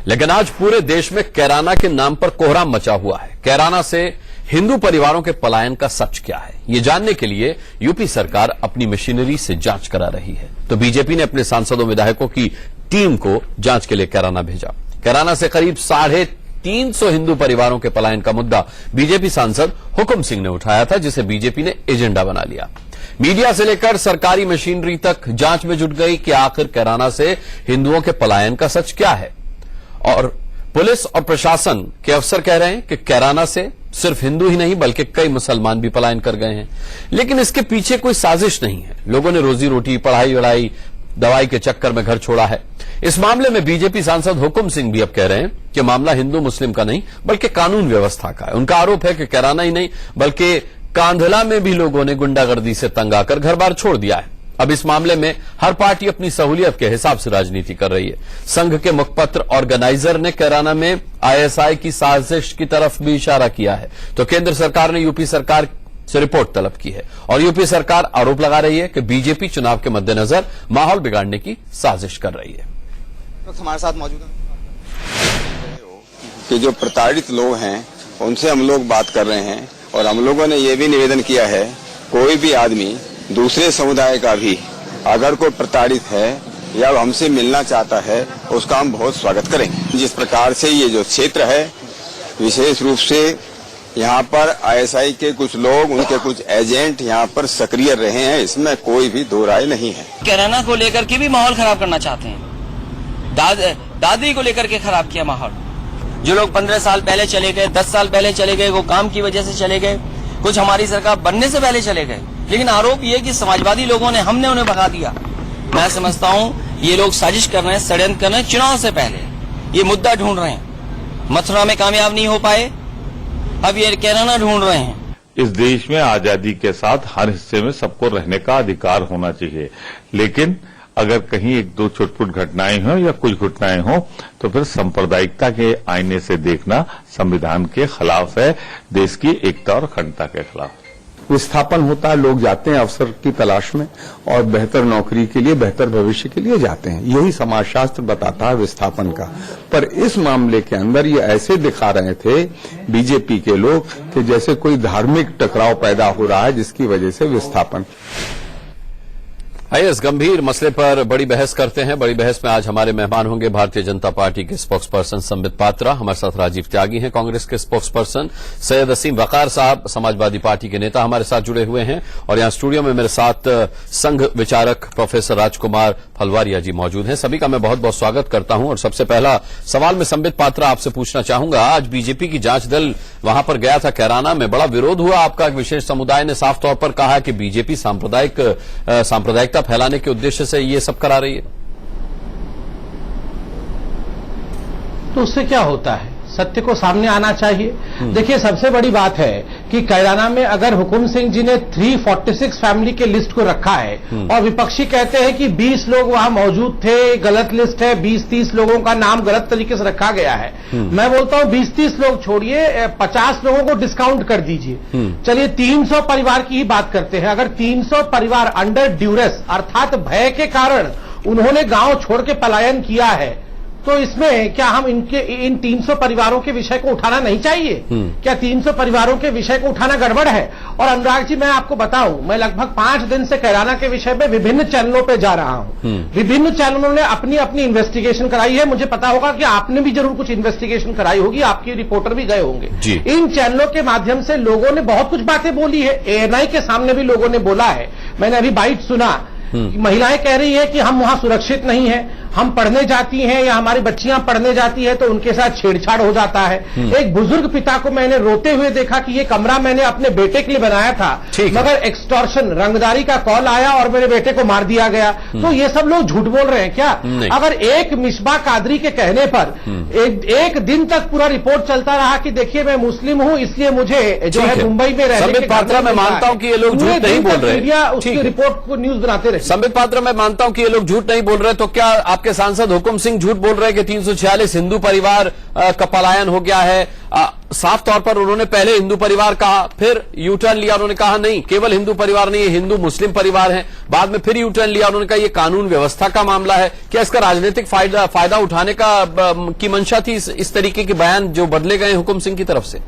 लेकिन आज पूरे देश में कैराना के नाम पर कोहराम मचा हुआ है। कैराना से हिंदू परिवारों के पलायन का सच क्या है, ये जानने के लिए यूपी सरकार अपनी मशीनरी से जांच करा रही है। तो बीजेपी ने अपने सांसदों विधायकों की टीम को जांच के लिए कैराना भेजा। कैराना से करीब 350 हिंदू परिवारों के पलायन का मुद्दा बीजेपी सांसद हुकुम सिंह ने उठाया था, जिसे बीजेपी ने एजेंडा बना लिया। मीडिया से लेकर सरकारी मशीनरी तक जांच में जुट गई कि आखिर कैराना से हिंदुओं के पलायन का सच क्या है। और पुलिस और प्रशासन के अफसर कह रहे हैं कि कैराना से सिर्फ हिंदू ही नहीं बल्कि कई मुसलमान भी पलायन कर गए हैं। लेकिन इसके पीछे कोई साजिश नहीं है। लोगों ने रोजी रोटी, पढ़ाई वढ़ाई, दवाई के चक्कर में घर छोड़ा है। इस मामले में बीजेपी सांसद हुकुम सिंह भी अब कह रहे हैं कि मामला हिंदू मुस्लिम का नहीं बल्कि कानून व्यवस्था का है। उनका आरोप है कि कैराना ही नहीं बल्कि कांधला में भी लोगों ने गुंडागर्दी से तंग आकर घर बार छोड़ दिया है। अब इस मामले में हर पार्टी अपनी सहूलियत के हिसाब से राजनीति कर रही है। संघ के मुखपत्र ऑर्गेनाइजर ने कैराना में आईएसआई की साजिश की तरफ भी इशारा किया है। तो केंद्र सरकार ने यूपी सरकार से रिपोर्ट तलब की है और यूपी सरकार आरोप लगा रही है कि बीजेपी चुनाव के मद्देनजर माहौल बिगाड़ने की साजिश कर रही है। हमारे साथ मौजूद है कि जो प्रताड़ित लोग हैं उनसे हम लोग बात कर रहे हैं और हम लोगों ने ये भी निवेदन किया है, कोई भी आदमी दूसरे समुदाय का भी अगर कोई प्रताड़ित है या हमसे मिलना चाहता है उसका हम बहुत स्वागत करेंगे। जिस प्रकार से ये जो क्षेत्र है, विशेष रूप से यहाँ पर आईएसआई के कुछ लोग, उनके कुछ एजेंट यहाँ पर सक्रिय रहे हैं, इसमें कोई भी दो राय नहीं है। कैराना को लेकर के भी माहौल खराब करना चाहते हैं। दादी को लेकर के खराब किया माहौल। जो लोग 15 साल पहले चले गए, 10 साल पहले चले गए, वो काम की वजह से चले गए, कुछ हमारी सरकार बनने से पहले चले गए। लेकिन आरोप ये कि समाजवादी लोगों ने, हमने उन्हें भगा दिया। मैं समझता हूँ ये लोग साजिश कर रहे हैं, षड्यंत्र कर रहे हैं। चुनाव से पहले ये मुद्दा ढूंढ रहे हैं। मथुरा में कामयाब नहीं हो पाए, अब ये कैराना ढूंढ रहे हैं। इस देश में आजादी के साथ हर हिस्से में सबको रहने का अधिकार होना चाहिए, लेकिन अगर कहीं एक दो छुटपुट घटनाएं हो या कुछ घटनाएं हो तो फिर सांप्रदायिकता के आईने से देखना संविधान के खिलाफ है, देश की एकता और अखंडता के खिलाफ। विस्थापन होता है, लोग जाते हैं अवसर की तलाश में और बेहतर नौकरी के लिए, बेहतर भविष्य के लिए जाते हैं। यही समाजशास्त्र बताता है विस्थापन का। पर इस मामले के अंदर ये ऐसे दिखा रहे थे बीजेपी के लोग कि जैसे कोई धार्मिक टकराव पैदा हो रहा है जिसकी वजह से विस्थापन। आइए इस गंभीर मसले पर बड़ी बहस करते हैं। बड़ी बहस में आज हमारे मेहमान होंगे भारतीय जनता पार्टी के स्पोक्स पर्सन संबित पात्रा, हमारे साथ राजीव त्यागी हैं, कांग्रेस के स्पोक्स पर्सन सैयद असीम वकार साहब, समाजवादी पार्टी के नेता हमारे साथ जुड़े हुए हैं, और यहां स्टूडियो में मेरे साथ संघ विचारक प्रोफेसर राजकुमार फलवारिया जी मौजूद हैं। सभी का मैं बहुत बहुत स्वागत करता हूं। और सबसे पहला सवाल मैं संबित पात्रा आपसे पूछना चाहूंगा, आज बीजेपी की जांच दल वहां पर गया था कैराना में, बड़ा विरोध हुआ। आपका एक विशेष समुदाय ने साफ तौर पर कहा कि बीजेपी सांप्रदायिकता फैलाने के उद्देश्य से ये सब करा रही है। तो उससे क्या होता है, सत्य को सामने आना चाहिए। देखिए, सबसे बड़ी बात है कि कैराना में अगर हुकुम सिंह जी ने 346 फैमिली के लिस्ट को रखा है और विपक्षी कहते हैं कि 20 लोग वहां मौजूद थे, गलत लिस्ट है, 20-30 लोगों का नाम गलत तरीके से रखा गया है। मैं बोलता हूं 20-30 लोग छोड़िए, 50 लोगों को डिस्काउंट कर दीजिए। चलिए 300 परिवार की ही बात करते हैं। अगर 300 परिवार अंडर ड्यूरेस अर्थात भय के कारण उन्होंने गांव छोड़ के पलायन किया है, तो इसमें क्या हम इन 300 परिवारों के विषय को उठाना नहीं चाहिए? क्या 300 परिवारों के विषय को उठाना गड़बड़ है? और अनुराग जी, मैं आपको बताऊं, मैं लगभग 5 दिन से कैराना के विषय में विभिन्न चैनलों पे जा रहा हूं। विभिन्न चैनलों ने अपनी अपनी इन्वेस्टिगेशन कराई है। मुझे पता होगा कि आपने भी जरूर कुछ इन्वेस्टिगेशन कराई होगी, आपके रिपोर्टर भी गए होंगे। इन चैनलों के माध्यम से लोगों ने बहुत कुछ बातें बोली है। एएनआई के सामने भी लोगों ने बोला है। मैंने अभी बाइट सुना, महिलाएं कह रही है कि हम वहां सुरक्षित नहीं है, हम पढ़ने जाती हैं या हमारी बच्चियां पढ़ने जाती है तो उनके साथ छेड़छाड़ हो जाता है। एक बुजुर्ग पिता को मैंने रोते हुए देखा कि ये कमरा मैंने अपने बेटे के लिए बनाया था, मगर एक्सटॉर्शन, रंगदारी का कॉल आया और मेरे बेटे को मार दिया गया। तो ये सब लोग झूठ बोल रहे हैं क्या? अगर एक मिसबा कादरी के कहने पर एक दिन तक पूरा रिपोर्ट चलता रहा कि देखिए मैं मुस्लिम हूं इसलिए मुझे जो है मुंबई में रहने के, मैं मानता हूं कि ये लोग झूठ नहीं बोल रहे, मीडिया उसकी रिपोर्ट को न्यूज बनाते रहे। संबित पात्रा, मैं मानता हूं कि ये लोग झूठ नहीं बोल रहे, तो क्या आपके सांसद हुकुम सिंह झूठ बोल रहे हैं कि 346 हिंदू परिवार का पलायन हो गया है। साफ तौर पर उन्होंने पहले हिंदू परिवार कहा, फिर यू टर्न लिया, उन्होंने कहा नहीं केवल हिंदू परिवार नहीं, हिंदू मुस्लिम परिवार हैं। बाद में फिर यू टर्न लिया, उन्होंने कहा यह कानून व्यवस्था का मामला है। क्या इसका राजनीतिक फायदा उठाने की मंशा थी इस तरीके के बयान जो बदले गए हुकुम सिंह की तरफ से?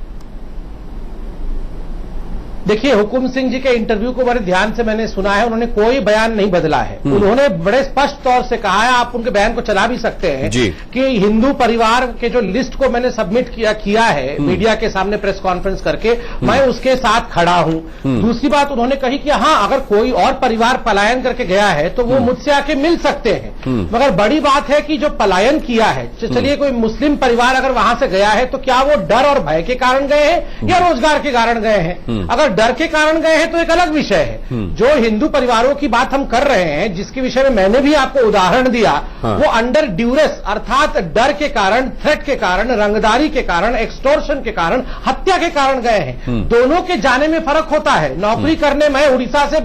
देखिए, हुकुम सिंह जी के इंटरव्यू को बड़े ध्यान से मैंने सुना है, उन्होंने कोई बयान नहीं बदला है। उन्होंने बड़े स्पष्ट तौर से कहा है, आप उनके बयान को चला भी सकते हैं कि हिंदू परिवार के जो लिस्ट को मैंने सबमिट किया है मीडिया के सामने प्रेस कॉन्फ्रेंस करके, मैं उसके साथ खड़ा हूं। दूसरी बात उन्होंने कही कि हाँ, अगर कोई और परिवार पलायन करके गया है तो वो मुझसे आके मिल सकते हैं। मगर बड़ी बात है कि जो पलायन किया है, चलिए कोई मुस्लिम परिवार अगर वहां से गया है तो क्या वो डर और भय के कारण गए हैं या रोजगार के कारण गए हैं? अगर डर के कारण गए हैं तो एक अलग विषय है। जो हिंदू परिवारों की बात हम कर रहे हैं, जिसके विषय में मैंने भी आपको उदाहरण दिया, वो अंडर ड्यूरेस अर्थात डर के कारण, थ्रेट के कारण, रंगदारी के कारण, एक्सटोर्शन के कारण, हत्या के कारण गए हैं। दोनों के जाने में फर्क होता है। नौकरी करने में उड़ीसा से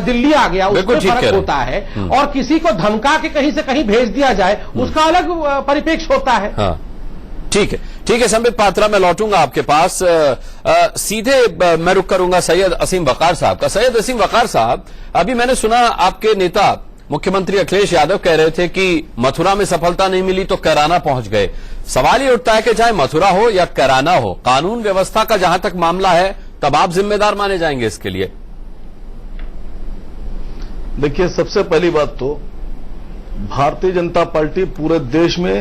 दिल्ली आ गया, उसमें फर्क होता है, और किसी को धमका के कहीं से कहीं भेज दिया जाए, उसका अलग परिप्रेक्ष्य होता है। ठीक है संबित पात्रा, मैं लौटूंगा आपके पास। सीधे मैं रुक करूंगा सैयद असीम वकार साहब का। सैयद असीम वकार साहब, अभी मैंने सुना आपके नेता मुख्यमंत्री अखिलेश यादव कह रहे थे कि मथुरा में सफलता नहीं मिली तो कैराना पहुंच गए। सवाल ये उठता है कि चाहे मथुरा हो या कैराना हो, कानून व्यवस्था का जहां तक मामला है तब आप जिम्मेदार माने जाएंगे इसके लिए? देखिए, सबसे पहली बात तो भारतीय जनता पार्टी पूरे देश में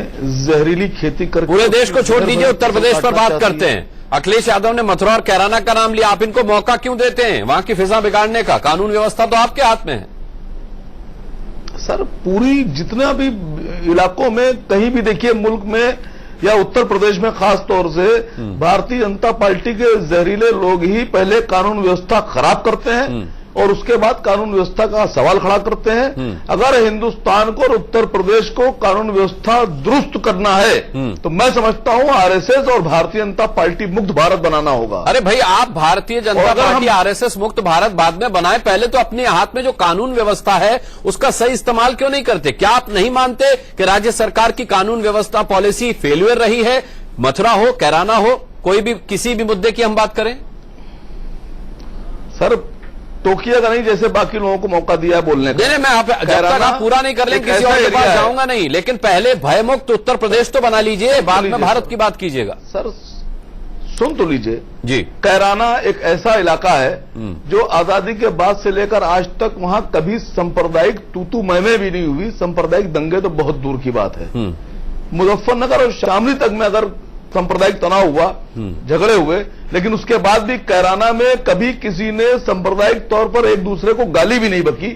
जहरीली खेती करके, पूरे देश को छोड़ दीजिए, उत्तर प्रदेश पर बात करते हैं। अखिलेश यादव ने मथुरा और कैराना का नाम लिया, आप इनको मौका क्यों देते हैं वहां की फिजा बिगाड़ने का? कानून व्यवस्था तो आपके हाथ में है। सर, पूरी जितना भी इलाकों में कहीं भी देखिए मुल्क में या उत्तर प्रदेश में खास तौर से भारतीय जनता पार्टी के जहरीले लोग ही पहले कानून व्यवस्था खराब करते हैं और उसके बाद कानून व्यवस्था का सवाल खड़ा करते हैं। अगर हिंदुस्तान को और उत्तर प्रदेश को कानून व्यवस्था दुरुस्त करना है तो मैं समझता हूं आरएसएस और भारतीय जनता पार्टी मुक्त भारत बनाना होगा। अरे भाई, आप भारतीय जनता पार्टी आरएसएस मुक्त भारत बाद में बनाए, पहले तो अपने हाथ में जो कानून व्यवस्था है उसका सही इस्तेमाल क्यों नहीं करते? क्या आप नहीं मानते कि राज्य सरकार की कानून व्यवस्था पॉलिसी फेल्यूर रही है? मथुरा हो, कैराना हो, कोई भी किसी भी मुद्दे की हम बात करें सर, टोकिएगा नहीं जैसे बाकी लोगों को मौका दिया है बोलने का। नहीं, मैं आप जब तक आप पूरा नहीं कर लेंगे किसी और के पास जाऊंगा नहीं, लेकिन पहले भयमुक्त उत्तर प्रदेश तो बना लीजिए, बाद में भारत की बात कीजिएगा। सर सुन तो लीजिए जी, कैराना एक ऐसा इलाका है जो आजादी के बाद से लेकर आज तक वहां कभी सांप्रदायिक तूतू मैमे भी नहीं हुई। सांप्रदायिक दंगे तो बहुत दूर की बात है। मुजफ्फरनगर और शामली तक में अगर सांप्रदायिक तनाव हुआ, झगड़े हुए, लेकिन उसके बाद भी कैराना में कभी किसी ने सांप्रदायिक तौर पर एक दूसरे को गाली भी नहीं बकी।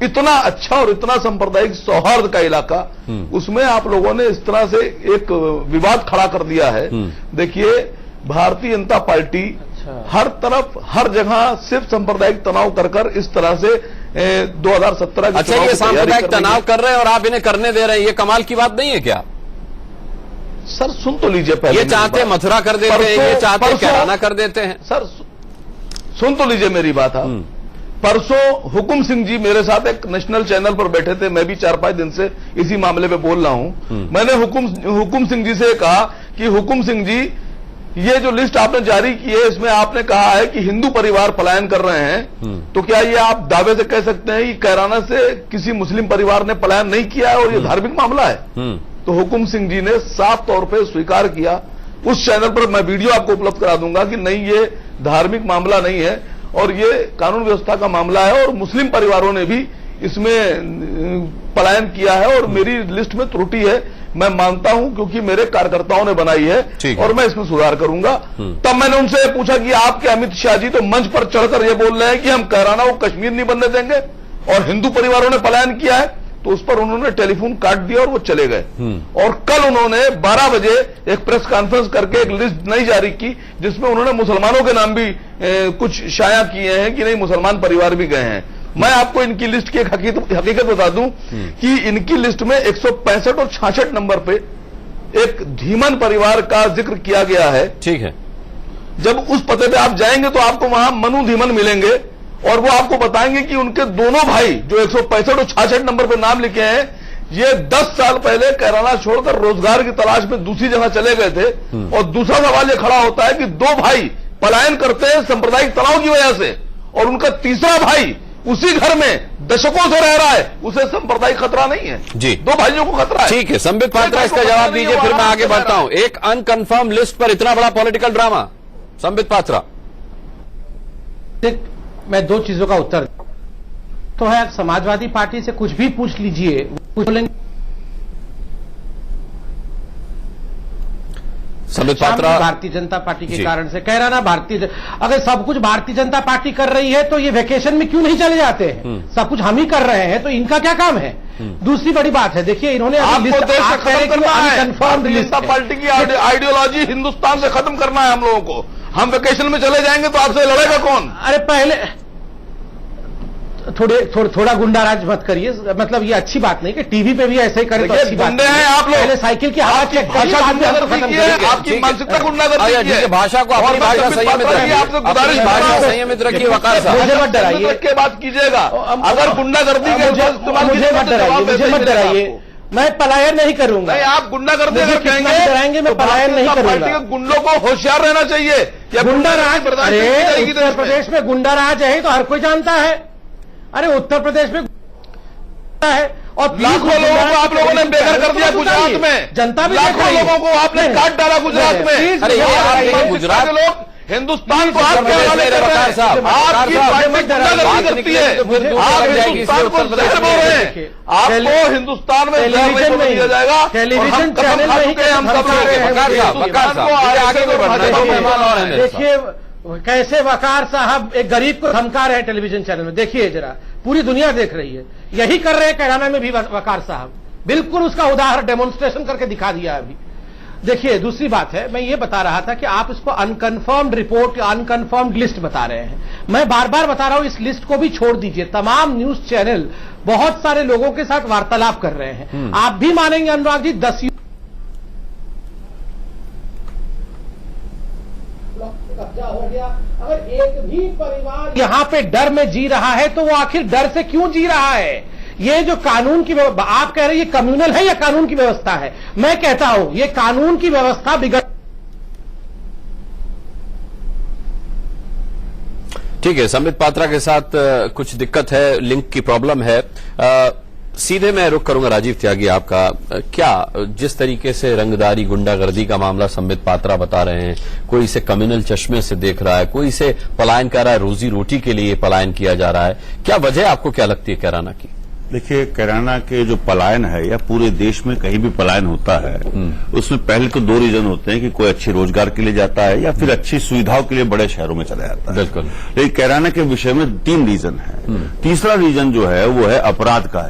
इतना अच्छा और इतना सांप्रदायिक सौहार्द का इलाका, उसमें आप लोगों ने इस तरह से एक विवाद खड़ा कर दिया है। देखिए, भारतीय जनता पार्टी हर तरफ हर जगह सिर्फ सांप्रदायिक तनाव कर इस तरह से 2017 के अच्छा, ये सांप्रदायिक तनाव कर रहे हैं और आप इन्हें करने दे रहे हैं, ये कमाल की बात नहीं है क्या? सर सुन तो लीजिए पहले। ये चाहते मथुरा कर देते हैं, ये चाहते कैराना कर देते हैं। सर सुन तो लीजिए मेरी बात। आप परसों हुकुम सिंह जी मेरे साथ एक नेशनल चैनल पर बैठे थे, मैं भी 4-5 दिन से इसी मामले पे बोल रहा हूं। मैंने हुकुम सिंह जी से कहा कि हुकुम सिंह जी, ये जो लिस्ट आपने जारी की है इसमें आपने कहा है कि हिंदू परिवार पलायन कर रहे हैं, तो क्या ये आप दावे से कह सकते हैं कि कैराना से किसी मुस्लिम परिवार ने पलायन नहीं किया है और ये धार्मिक मामला है? तो हुकुम सिंह जी ने साफ तौर पे स्वीकार किया। उस चैनल पर मैं वीडियो आपको उपलब्ध करा दूंगा कि नहीं, ये धार्मिक मामला नहीं है और ये कानून व्यवस्था का मामला है और मुस्लिम परिवारों ने भी इसमें पलायन किया है और मेरी लिस्ट में त्रुटि है, मैं मानता हूं, क्योंकि मेरे कार्यकर्ताओं ने बनाई है और मैं इसमें सुधार करूंगा। तब मैंने उनसे पूछा कि आपके अमित शाह जी तो मंच पर चढ़कर यह बोल रहे हैं कि हम कैराना को कश्मीर नहीं बनने देंगे और हिंदू परिवारों ने पलायन किया है, तो उस पर उन्होंने टेलीफोन काट दिया और वो चले गए। और कल उन्होंने 12 बजे एक प्रेस कॉन्फ्रेंस करके एक लिस्ट नई जारी की जिसमें उन्होंने मुसलमानों के नाम भी कुछ शाया किए हैं कि नहीं, मुसलमान परिवार भी गए हैं। मैं आपको इनकी लिस्ट की एक हकीकत बता दूं कि इनकी लिस्ट में 165 और 66 नंबर पे एक धीमन परिवार का जिक्र किया गया है। ठीक है, जब उस पते पे आप जाएंगे तो आपको वहां मनु धीमन मिलेंगे और वो आपको बताएंगे कि उनके दोनों भाई जो 165 और 66 नंबर पे नाम लिखे हैं, ये 10 साल पहले कैराना छोड़कर रोजगार की तलाश में दूसरी जगह चले गए थे। और दूसरा सवाल ये खड़ा होता है कि 2 भाई पलायन करते हैं सांप्रदायिक तनाव की वजह से, और उनका तीसरा भाई उसी घर में दशकों से रह रहा है, उसे सांप्रदायिक खतरा नहीं है जी। 2 भाइयों को खतरा है। ठीक है, संबित पात्रा इसका जवाब दीजिए, फिर मैं आगे बढ़ता हूं। एक अनकंफर्म लिस्ट पर इतना बड़ा पॉलिटिकल ड्रामा, संबित पात्रा। मैं 2 चीजों का उत्तर तो है, समाजवादी पार्टी से कुछ भी पूछ लीजिए, कुछ बोलेंगे संबित पात्रा भारतीय जनता पार्टी के कारण से, कैराना अगर सब कुछ भारतीय जनता पार्टी कर रही है तो ये वेकेशन में क्यों नहीं चले जाते हैं? सब कुछ हम ही कर रहे हैं तो इनका क्या काम है? दूसरी बड़ी बात है, देखिए इन्होंने आपको देश से खत्म करना है, कन्फर्म भारतीय जनता पार्टी की आइडियोलॉजी हिंदुस्तान से खत्म करना है हम लोगों को। हम वेकेशन में चले जाएंगे तो आपसे लड़ेगा कौन? अरे पहले थोड़ा गुंडाराज मत करिए, मतलब ये अच्छी बात नहीं कि टीवी पे भी ऐसे ही करे तो अच्छी बात गुंडे हैं आप लोग। पहले साइकिल की हवा चेक करिए, भाषा बाद में हमको खत्म करिए। आपकी मानसिकता गुंडागर्दी की है। भाषा को अपनी भाषा संयमित रखिए, अपनी भाषा संयमित रखिए। वकार साहब मुझे मत डराइए, के बात कीजिएगा। अगर गुंडागर्दी के इस्तेमाल मुझे मत डराइए, मुझे मत डराइए, मैं पलायन नहीं करूंगा। नहीं, आप गुंडागर्दी मुझे अगर कितना कहेंगे डराएंगे, मैं पलायन नहीं पार्टी करूंगा। के गुंडों को होशियार रहना चाहिए। गुंडा राज, अरे उत्तर प्रदेश में गुंडा राज है तो हर कोई जानता है। अरे उत्तर प्रदेश में है और लाखों लोगों को आप लोगों ने बेघर कर दिया गुजरात में। जनता भी लाखों लोगों को आपने काट डाला गुजरात में। अरे यार, गुजरात के लोग हिंदुस्तान को आप आपके हवाले कर रहे हैं। आपकी पार्टी गुंडागर्दी करती है। आप हिंदुस्तान को जहर बोल रहे हैं। आपको हिंदुस्तान में टेलीविजन में दिया जाएगा। टेलीविजन चैनल में ही हम सब देखिए कैसे वकार साहब एक गरीब को धमका रहे हैं टेलीविजन चैनल में। देखिए जरा, पूरी दुनिया देख रही है, यही कर रहे हैं कैराना में भी वकार साहब। बिल्कुल उसका उदाहरण डेमोन्स्ट्रेशन करके दिखा दिया अभी। देखिए दूसरी बात है, मैं ये बता रहा था कि आप इसको अनकन्फर्म्ड रिपोर्ट या अनकन्फर्म्ड लिस्ट बता रहे हैं। मैं बार बार बता रहा हूं, इस लिस्ट को भी छोड़ दीजिए। तमाम न्यूज चैनल बहुत सारे लोगों के साथ वार्तालाप कर रहे हैं। आप भी मानेंगे अनुराग जी, 10 कब्जा हो गया। अगर एक भी परिवार यहां पे डर में जी रहा है तो वो आखिर डर से क्यों जी रहा है? ये जो कानून की आप कह रहे हैं ये कम्युनल है या कानून की व्यवस्था है? मैं कहता हूं ये कानून की व्यवस्था बिगड़। ठीक है, संबित पात्रा के साथ कुछ दिक्कत है, लिंक की प्रॉब्लम है। सीधे मैं रुख करूंगा राजीव त्यागी आपका। क्या जिस तरीके से रंगदारी गुंडागर्दी का मामला संबित पात्रा बता रहे हैं, कोई इसे कम्युनल चश्मे से देख रहा है, कोई इसे पलायन कर रहा है, रोजी रोटी के लिए पलायन किया जा रहा है, क्या वजह आपको क्या लगती है कैराना की? देखिए, कैराना के जो पलायन है या पूरे देश में कहीं भी पलायन होता है, उसमें पहले तो 2 रीजन होते हैं कि कोई अच्छे रोजगार के लिए जाता है या फिर अच्छी सुविधाओं के लिए बड़े शहरों में चला जाता है। बिल्कुल। लेकिन कैराना के विषय में 3 रीजन है। तीसरा रीजन जो है वो है अपराध का।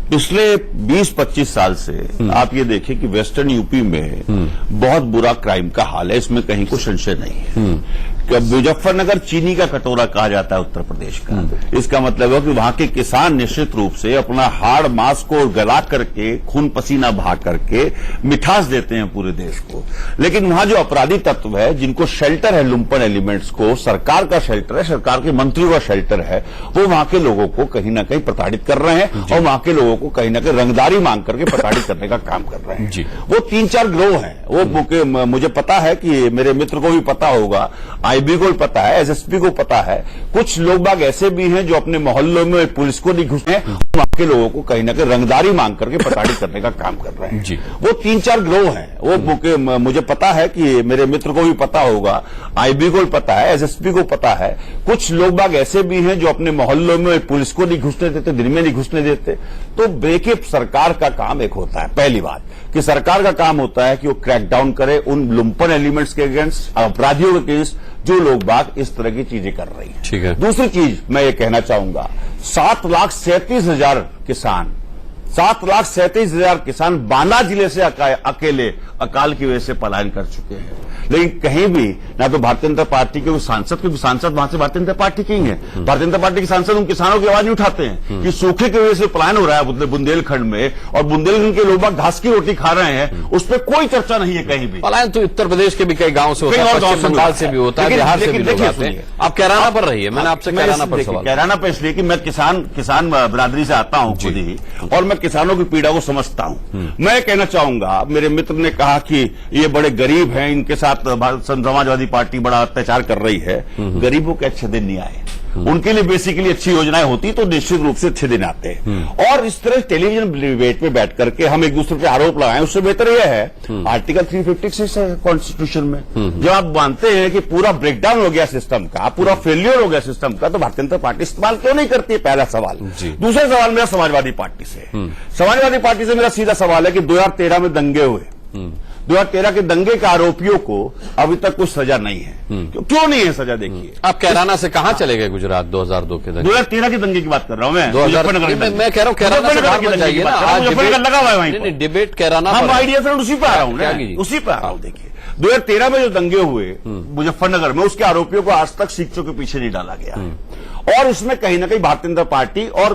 पिछले 20-25 साल से आप ये देखें कि वेस्टर्न यूपी में बहुत बुरा क्राइम का हाल है, इसमें कहीं कोई संशय नहीं है। मुजफ्फरनगर चीनी का कटोरा कहा जाता है उत्तर प्रदेश का। इसका मतलब है कि वहां के किसान निश्चित रूप से अपना हाड़ मांस को गला करके, खून पसीना बहा करके मिठास देते हैं पूरे देश को। लेकिन वहां जो अपराधी तत्व है, जिनको शेल्टर है लुम्पन एलिमेंट्स को, सरकार का शेल्टर है, सरकार के मंत्रियों का शेल्टर है, वो वहां के लोगों को कहीं ना कहीं प्रताड़ित कर रहे हैं और वहां के लोगों को कहीं ना कहीं रंगदारी मांग करके प्रताड़ित करने का काम कर रहे हैं। वो 3-4 गिरोह हैं। वो मुझे पता है कि मेरे मित्र को भी पता होगा, आईबी को भी पता है, एसएसपी को पता है। कुछ लोग बाग ऐसे भी हैं जो अपने मोहल्लों में पुलिस को नहीं घुसते हैं, वहां के लोगों को कहीं ना कहीं रंगदारी मांग करके प्रताड़ित करने का काम कर रहे हैं। वो 3-4 गिरोह हैं। वो मुझे पता है कि मेरे मित्र को भी पता होगा, आईबी को भी पता है, एसएसपी को पता है। कुछ लोग बाग ऐसे भी हैं जो अपने मोहल्लों में पुलिस को नहीं घुसने देते, दिन में नहीं घुसने देते। तो देखिए, सरकार का काम एक होता है, पहली बात कि सरकार का काम होता है कि वो क्रैकडाउन करे उन लुम्पन एलिमेंट्स के अगेंस्ट, अपराधियों के अगेंस्ट जो लोग बाग इस तरह की चीजें कर रही हैं। ठीक है। दूसरी चीज मैं ये कहना चाहूंगा, 7,37,000 किसान, 7,37,000 किसान बांदा जिले से अकेले अकाल की वजह से पलायन कर चुके हैं। लेकिन कहीं भी ना तो भारतीय जनता पार्टी के सांसद, क्योंकि सांसद वहां से भारतीय जनता पार्टी के ही है, भारतीय जनता पार्टी के सांसद उन किसानों की आवाज नहीं उठाते हैं कि सूखे की वजह से पलायन हो रहा है बुंदेलखंड में, और बुंदेलखंड के लोग बाग घास की रोटी खा रहे हैं, उस पर कोई चर्चा नहीं है कहीं भी। पलायन तो उत्तर प्रदेश के भी कई गांव से होता है, पश्चिम बंगाल से भी होता है, बिहार से भी लोग आते हैं। आप कैराना पर रहिए, मैंने आपसे कैराना पर सवाल। कैराना पर इसलिए कि मैं किसान बिरादरी से आता हूं खुद ही, और मैं किसानों की पीड़ा को समझता हूं। मैं कहना चाहूंगा, मेरे मित्र ने कहा कि ये बड़े गरीब हैं, इनके साथ समाजवादी पार्टी बड़ा अत्याचार कर रही है। गरीबों के अच्छे दिन नहीं आए, उनके लिए बेसिकली अच्छी योजनाएं होती तो निश्चित रूप से अच्छे दिन आते हैं। और इस तरह टेलीविजन डिबेट पे बैठ करके हम एक दूसरे पे आरोप लगाएं, उससे बेहतर यह है आर्टिकल 356 है कॉन्स्टिट्यूशन में, जब आप मानते हैं कि पूरा ब्रेकडाउन हो गया सिस्टम का, पूरा फेलियर हो गया सिस्टम का, तो भारतीय जनता पार्टी इस्तेमाल क्यों नहीं करती है? पहला सवाल। दूसरा सवाल मेरा समाजवादी पार्टी से, समाजवादी पार्टी से मेरा सीधा सवाल है कि 2013 में दंगे हुए, 2013 के दंगे के आरोपियों को अभी तक कुछ सजा नहीं है। क्यों नहीं है सजा? देखिए, आप कैराना से कहां चले गए गुजरात 2002 के दंगे? 2013 के दंगे की बात कर रहा हूं मैं। मैं कह रहा हूं कैराना से बाहर मत जाइए ना, आज लगा हुआ है वहीं डिबेट कैराना हम आइडिया से उसी पर आ रहा हूं, उसी पर आ रहा हूं। देखिए, 2013 में जो दंगे हुए मुजफ्फरनगर में, उसके आरोपियों को आज तक शिक्षकों के पीछे नहीं डाला गया, और उसमें कहीं ना कहीं भारतीय जनता पार्टी और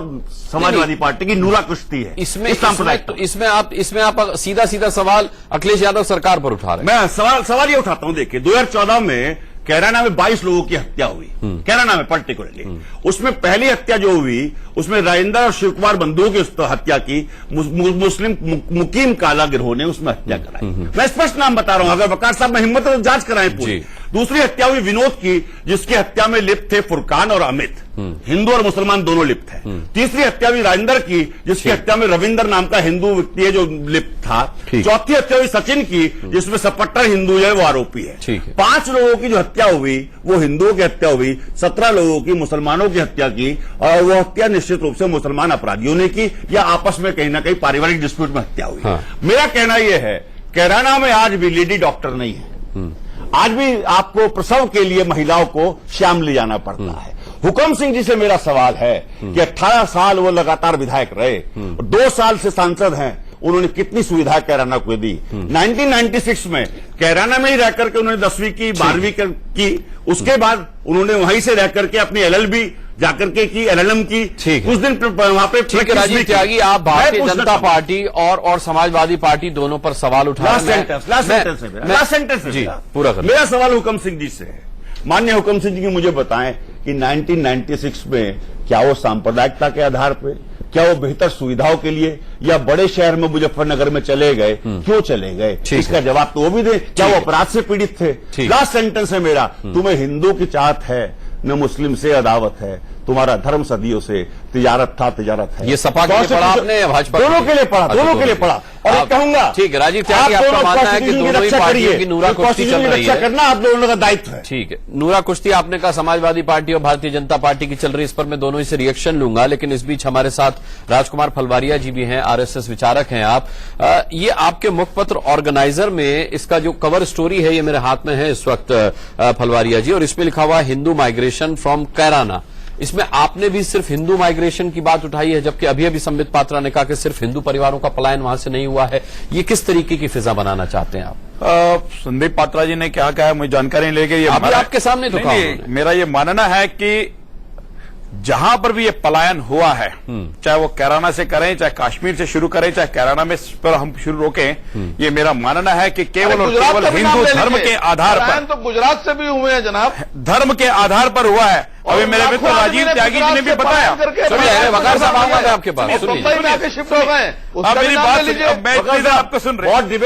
समाजवादी पार्टी की नूरा कुश्ती है। इसमें आप सीधा सीधा सवाल अखिलेश यादव सरकार पर उठा रहे हैं। मैं सवाल ये उठाता हूं, देखिए 2014 में कैराना में 22 लोगों की हत्या हुई, कैराना में पर्टिकुलरली। उसमें पहली हत्या जो हुई, उसमें राजेंद्र और शिव कुमार बंधुओं की हत्या की मुस्लिम मुकीम काला गिरोह ने उसमें हत्या कराई। मैं स्पष्ट नाम बता रहा हूं, अगर वकार साहब में हिम्मत है तो जांच कराएं पूरी। दूसरी हत्या हुई विनोद की, जिसकी हत्या में लिप्त थे फुरकान और अमित, हिंदू और मुसलमान दोनों लिप्त हैं। तीसरी हत्या हुई राजेंद्र की, जिसकी हत्या में रविंदर नाम का हिंदू व्यक्ति है जो लिप्त था। चौथी हत्या हुई सचिन की, जिसमें सपट्टर हिंदू है वो आरोपी है। 5 लोगों की जो हत्या हुई वो हिंदुओं की हत्या हुई, 17 लोगों की मुसलमानों की हत्या की, और वो हत्या निश्चित रूप से मुसलमान अपराधियों ने की या आपस में कहीं ना कहीं पारिवारिक डिस्प्यूट में हत्या हुई। मेरा कहना यह है, कैराना में आज भी लेडी डॉक्टर नहीं है, आज भी आपको प्रसव के लिए महिलाओं को श्याम ले जाना पड़ता है। हुकम सिंह जी से मेरा सवाल है कि 18 साल वो लगातार विधायक रहे, 2 साल से सांसद हैं, उन्होंने कितनी सुविधा कैराना को दी? 1996 में कैराना में ही रह करके उन्होंने 10वीं की, 12वीं की, उसके बाद उन्होंने वहीं से रह करके अपनी LLB जाकर के की, LLM की, कुछ दिन वहां पे। ठीक है राजीव त्यागी, आप भारतीय जनता पार्टी और समाजवादी पार्टी दोनों पर सवाल उठा रहे हैं। लास्ट सेंटेंस जी पूरा कर। मेरा सवाल हुकम सिंह जी से है, माननीय हुकम सिंह जी की मुझे बताएं कि 1996 में क्या वो सांप्रदायिकता के आधार पर, क्या वो बेहतर सुविधाओं के लिए, या बड़े शहर में मुजफ्फरनगर में चले गए? क्यों चले गए? इसका जवाब तो वो भी दे। क्या वो अपराध से पीड़ित थे? लास्ट सेंटेंस है मेरा, तुम्हें हिंदू की चाहत है न मुस्लिम से अदावत है, तुम्हारा धर्म सदियों से तिजारत था, तिजारत है। ये सपा के लिए पढ़ा आपने, भाजपा दोनों के लिए पढ़ा, दोनों के लिए पढ़ा। और कहूंगा ठीक है राजीव त्यागी, आपका मानना है कि दोनों ही पार्टियों की नूरा कुश्ती चल रही है, करना आप दोनों का दायित्व है। ठीक है, नूरा कुश्ती आपने कहा समाजवादी पार्टी और भारतीय जनता पार्टी की चल रही, इस पर मैं दोनों ही से रिएक्शन लूंगा, लेकिन इस बीच हमारे साथ राजकुमार फलवारिया जी भी हैं, RSS विचारक हैं आप। ये आपके मुखपत्र ऑर्गेनाइजर में इसका जो कवर स्टोरी है, ये मेरे हाथ में है इस वक्त फलवारिया जी, और इसमें लिखा हुआ हिंदू माइग्रेशन फ्रॉम कैराना। इसमें आपने भी सिर्फ हिंदू माइग्रेशन की बात उठाई है, जबकि अभी अभी संबित पात्रा ने कहा कि सिर्फ हिंदू परिवारों का पलायन वहां से नहीं हुआ है। ये किस तरीके की फिजा बनाना चाहते हैं आप? संदीप पात्रा जी ने क्या कहा है मुझे जानकारी लेके, ये आपके सामने तो कहा। मेरा ये मानना है कि जहां पर भी ये पलायन हुआ है, चाहे वो कैराना से करें, चाहे कश्मीर से शुरू करें, चाहे कैराना में पर हम शुरू रोकें, ये मेरा मानना है कि केवल और केवल हिंदू धर्म के आधार पर, तो गुजरात से भी हुए हैं जनाब, धर्म के आधार पर हुआ है। अभी मेरे मित्र राजीव त्यागी जी ने भी बताया। वकार साहब आऊंगा आपके पास, मुंबई में आके शिफ्ट हो गए। अब मेरी बात सुनिए, मैं इधर आपको सुन रहा हूं। अभी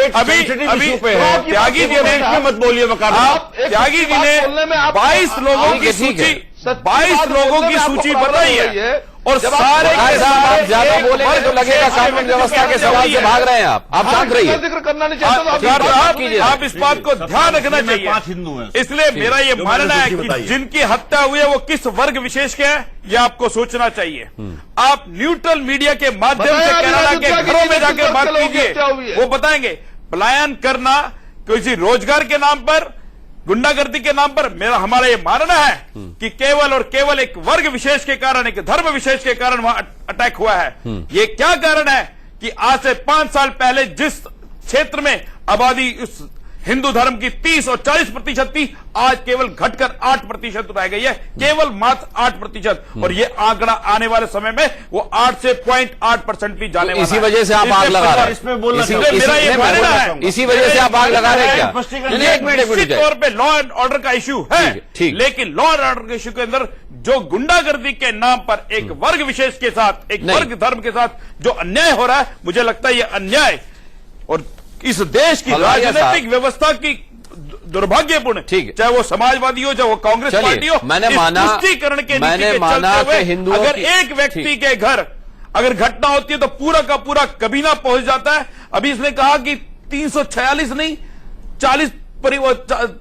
त्यागी जी ने मत बोलिए, त्यागी जी ने 22 लोगों की सूची 22 लोगों की सूची बताई है, और सारे आप ज्यादा बोलेंगे तो लगेगा कानून व्यवस्था के सवाल से भाग रहे हैं आप शांत रहिए। जिक्र करना नहीं चाहते आप इस बात को ध्यान रखना चाहिए। इसलिए मेरा ये मानना है कि जिनकी हत्या हुई है वो किस वर्ग विशेष के है, ये आपको सोचना चाहिए। आप न्यूट्रल मीडिया के माध्यम से कैराना के घरों में जाकर बात कीजिए, वो बताएंगे। पलायन करना किसी रोजगार के नाम पर, गुंडागर्दी के नाम पर, हमारा ये मानना है कि केवल और केवल एक वर्ग विशेष के कारण, एक धर्म विशेष के कारण वहां अटैक हुआ है। ये क्या कारण है कि आज से 5 साल पहले जिस क्षेत्र में आबादी उस हिंदू धर्म की 30 और 40% थी, आज केवल घटकर 8% रह गई है, केवल मात्र 8%। और ये आंकड़ा आने वाले समय में वो 8 से 0.8% भी जाने वाला है। इसी वजह से आप आग लगा रहे हैं, इसमें बोलना मेरा ये मानना है, इसी वजह से आप आग लगा रहे हैं क्या? एक मिनट निश्चित तौर पे लॉ एंड ऑर्डर का इश्यू है, ठीक। लेकिन लॉ एंड ऑर्डर के इश्यू के अंदर जो गुंडागर्दी के नाम पर एक वर्ग विशेष के साथ, एक वर्ग धर्म के साथ जो अन्याय हो रहा है, मुझे लगता है ये अन्याय और इस देश की राजनीतिक व्यवस्था की दुर्भाग्यपूर्ण, ठीक है, चाहे वो समाजवादी हो, चाहे वो कांग्रेस पार्टी हो, मैंने माना, तुष्टीकरण के मैंने नीति के माना चलते हुए कि हिंदुओं अगर की, एक व्यक्ति के घर अगर घटना होती है तो पूरा का पूरा कबीना पहुंच जाता है। अभी इसने कहा कि 346 नहीं 40 परिवार,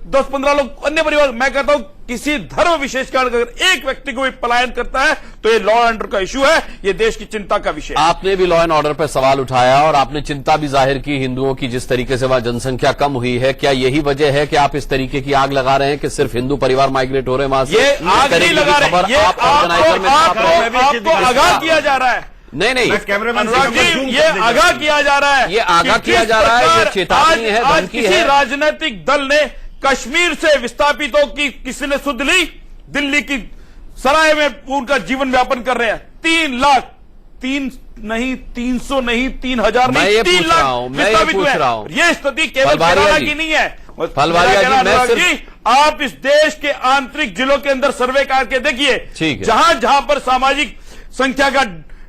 10-15 लोग अन्य परिवार। मैं कहता हूं किसी धर्म विशेष का अगर एक व्यक्ति को भी पलायन करता है तो ये लॉ एंड ऑर्डर का इश्यू है, ये देश की चिंता का विषय है। आपने भी लॉ एंड ऑर्डर पर सवाल उठाया और आपने चिंता भी जाहिर की हिंदुओं की, जिस तरीके से वहां जनसंख्या कम हुई है। क्या यही वजह है कि आप इस तरीके की आग लगा रहे हैं कि सिर्फ हिंदू परिवार माइग्रेट हो रहे हैं वहां से? ये आग नहीं लगा रहे, ये आपको आगाह किया जा रहा है। नहीं, अनुराग जी, ये आगाह किया जा रहा है, ये आगाह किया जा रहा है, ये चेतावनी है, आज धमकी किसी है। राजनीतिक दल ने कश्मीर से विस्थापितों की किसी ने सुध ली, दिल्ली की सराय में उनका जीवन व्यापन कर रहे हैं। 3 लाख 300 नहीं 3,000 नहीं 3 लाख विस्थापित हुए हैं। ये स्थिति केवल केरला की नहीं है। आप इस देश के आंतरिक जिलों के अंदर सर्वे करके देखिए, जहां पर सामाजिक संख्या का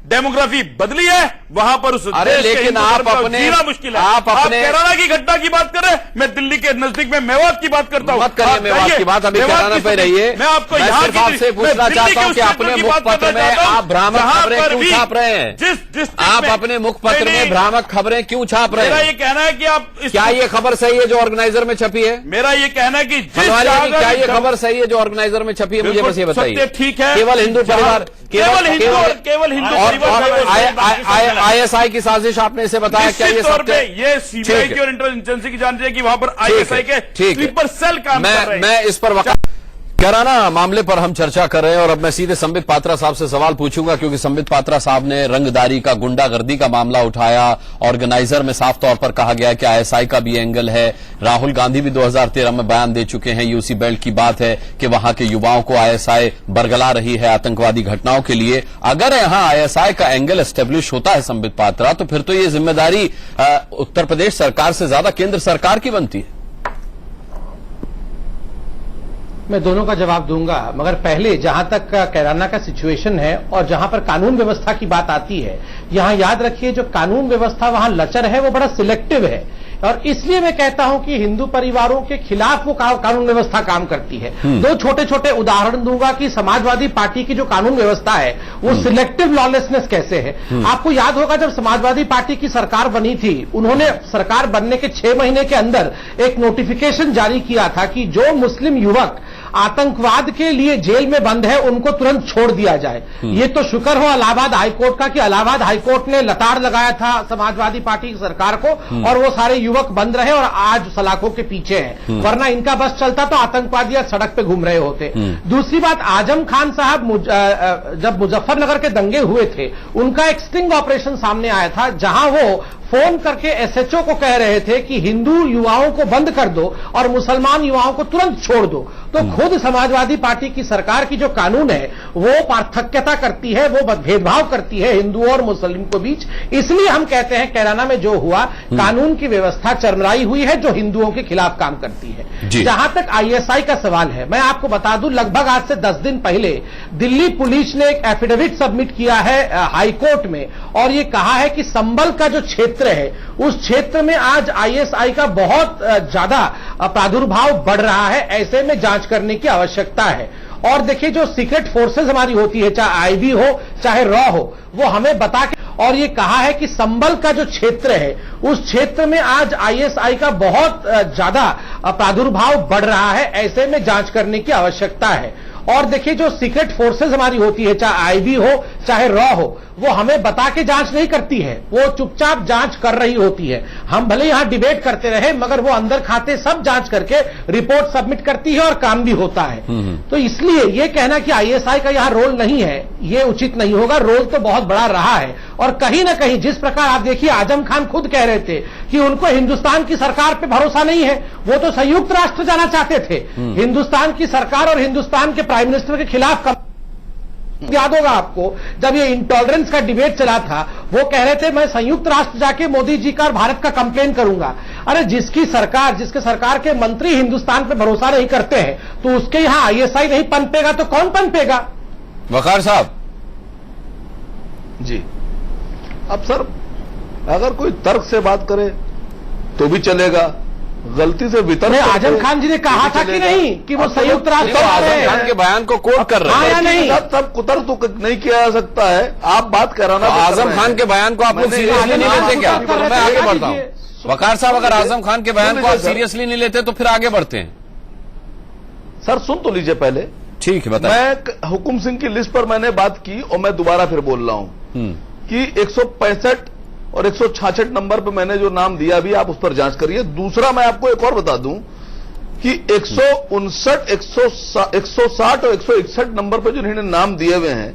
डेमोग्राफी बदली है वहां पर उस अरे लेकिन आप अपने जीना मुश्किल है। आप अपने केरला की घटना की बात कर रहे हैं, मैं दिल्ली के नजदीक में मेवात की बात करता हूं। मत करिए मेवात की बात, अभी केरला पे रहिए। मैं आपको यहाँ आपसे पूछना चाहता हूं कि अपने मुखपत्र में आप भ्रामक खबरें क्यों छाप रहे हैं? जिस आप अपने मुखपत्र में भ्रामक खबरें क्यों छाप रहे हैं? मेरा ये कहना है कि आप क्या ये खबर सही है जो ऑर्गेनाइजर में छपी है? मेरा ये कहना है कि क्या ये खबर सही है जो ऑर्गेनाइजर में छपी है? मुझे बस ये बताइए। ठीक है, केवल हिंदू परिवार, केवल हिंदू परिवार, आईएसआई की साजिश आपने इसे बताया, क्या ये सत्य है? ये सीबीआई की और इंटेलिजेंस एजेंसी की जानती है कि वहां पर आईएसआई के स्लीपर सेल काम कर रहे हैं। मैं इस पर कैराना मामले पर हम चर्चा कर रहे हैं और अब मैं सीधे संबित पात्रा साहब से सवाल पूछूंगा, क्योंकि संबित पात्रा साहब ने रंगदारी का, गुंडागर्दी का मामला उठाया। ऑर्गेनाइजर में साफ तौर पर कहा गया है कि आईएसआई का भी एंगल है। राहुल गांधी भी 2013 में बयान दे चुके हैं। यूसी बेल्ट की बात है कि वहां के युवाओं को आईएसआई बरगला रही है आतंकवादी घटनाओं के लिए। अगर यहां आईएसआई का एंगल एस्टेब्लिश होता है संबित पात्रा, तो फिर तो ये जिम्मेदारी उत्तर प्रदेश सरकार से ज्यादा केंद्र सरकार की बनती है। मैं दोनों का जवाब दूंगा, मगर पहले जहां तक कैराना का सिचुएशन है और जहां पर कानून व्यवस्था की बात आती है, यहां याद रखिए जो कानून व्यवस्था वहां लचर है वो बड़ा सिलेक्टिव है। और इसलिए मैं कहता हूं कि हिंदू परिवारों के खिलाफ वो कानून व्यवस्था काम करती है। 2 छोटे छोटे उदाहरण दूंगा कि समाजवादी पार्टी की जो कानून व्यवस्था है वो सिलेक्टिव लॉलेसनेस कैसे है। आपको याद होगा जब समाजवादी पार्टी की सरकार बनी थी, उन्होंने सरकार बनने के 6 महीने के अंदर एक नोटिफिकेशन जारी किया था कि जो मुस्लिम युवक आतंकवाद के लिए जेल में बंद है उनको तुरंत छोड़ दिया जाए। ये तो शुक्र हो इलाहाबाद हाईकोर्ट का कि इलाहाबाद हाईकोर्ट ने लताड़ लगाया था समाजवादी पार्टी की सरकार को और वो सारे युवक बंद रहे और आज सलाखों के पीछे हैं, वरना इनका बस चलता तो आतंकवादी आज सड़क पे घूम रहे होते। दूसरी बात, आजम खान साहब जब मुजफ्फरनगर के दंगे हुए थे, उनका एक स्टिंग ऑपरेशन सामने आया था जहां वो फोन करके एसएचओ को कह रहे थे कि हिंदू युवाओं को बंद कर दो और मुसलमान युवाओं को तुरंत छोड़ दो। तो खुद समाजवादी पार्टी की सरकार की जो कानून है वो पार्थक्यता करती है, वो भेदभाव करती है हिंदुओं और मुस्लिम के बीच। इसलिए हम कहते हैं कैराना में जो हुआ, कानून की व्यवस्था चरमराई हुई है जो हिंदुओं के खिलाफ काम करती है। जहां तक आईएसआई का सवाल है, मैं आपको बता दूं लगभग आज से 10 दिन पहले दिल्ली पुलिस ने एक एफिडेविट सबमिट किया है हाईकोर्ट में और ये कहा है कि संभल का जो क्षेत्र है उस क्षेत्र में आज आईएसआई का बहुत ज्यादा प्रादुर्भाव बढ़ रहा है, ऐसे में जांच करने की आवश्यकता है। और देखिए जो सीक्रेट फोर्सेस हमारी होती है, चाहे आईबी हो चाहे रॉ हो, वो हमें बता के और ये कहा है कि संभल का जो क्षेत्र है उस क्षेत्र में आज आईएसआई का बहुत ज्यादा प्रादुर्भाव बढ़ रहा है, ऐसे में जांच करने की आवश्यकता है। और देखिए जो सीक्रेट फोर्सेस हमारी होती है, चाहे आईबी हो चाहे रॉ हो, वो हमें बता के जांच नहीं करती है, वो चुपचाप जांच कर रही होती है। हम भले यहां डिबेट करते रहे, मगर वो अंदर खाते सब जांच करके रिपोर्ट सबमिट करती है और काम भी होता है। तो इसलिए ये कहना कि आईएसआई का यहां रोल नहीं है, ये उचित नहीं होगा। रोल तो बहुत बड़ा रहा है, और कहीं ना कहीं जिस प्रकार आप देखिए, आजम खान खुद कह रहे थे कि उनको हिंदुस्तान की सरकार पे भरोसा नहीं है, वो तो संयुक्त राष्ट्र जाना चाहते थे। हिंदुस्तान की सरकार और हिंदुस्तान के प्राइम मिनिस्टर के खिलाफ याद होगा आपको, जब ये इंटॉलरेंस का डिबेट चला था, वो कह रहे थे मैं संयुक्त राष्ट्र जाके मोदी जी का और भारत का कंप्लेन करूंगा। अरे जिसके सरकार के मंत्री हिंदुस्तान पे भरोसा नहीं करते हैं, तो उसके यहां आईएसआई नहीं पनपेगा तो कौन पनपेगा? वकार साहब जी, अब सर अगर कोई तर्क से बात करे तो भी चलेगा, गलती से वितर्क। आजम खान जी ने कहा था कि नहीं कि वो संयुक्त राष्ट्र आजम खान के बयान को कोट कर रहे हैं या नहीं? सब कुतर्क तो नहीं किया जा सकता है, आप बात कराना। आजम खान के बयान को आप लोग सीरियसली नहीं लेते क्या? मैं आगे बढ़ता हूं। वकार साहब, अगर आजम खान के बयान को आप सीरियसली नहीं लेते तो फिर आगे बढ़ते हैं। सर सुन तो लीजिए पहले। ठीक है, बताइए। मैं हुकुम सिंह की लिस्ट पर मैंने बात की, और मैं दोबारा फिर बोल रहा हूं कि 165 और 166 नंबर पे मैंने जो नाम दिया, अभी आप उस पर जांच करिए। दूसरा मैं आपको एक और बता दूं कि 159, 160 और 161 नंबर पे जो इन्होंने नाम दिए हुए हैं,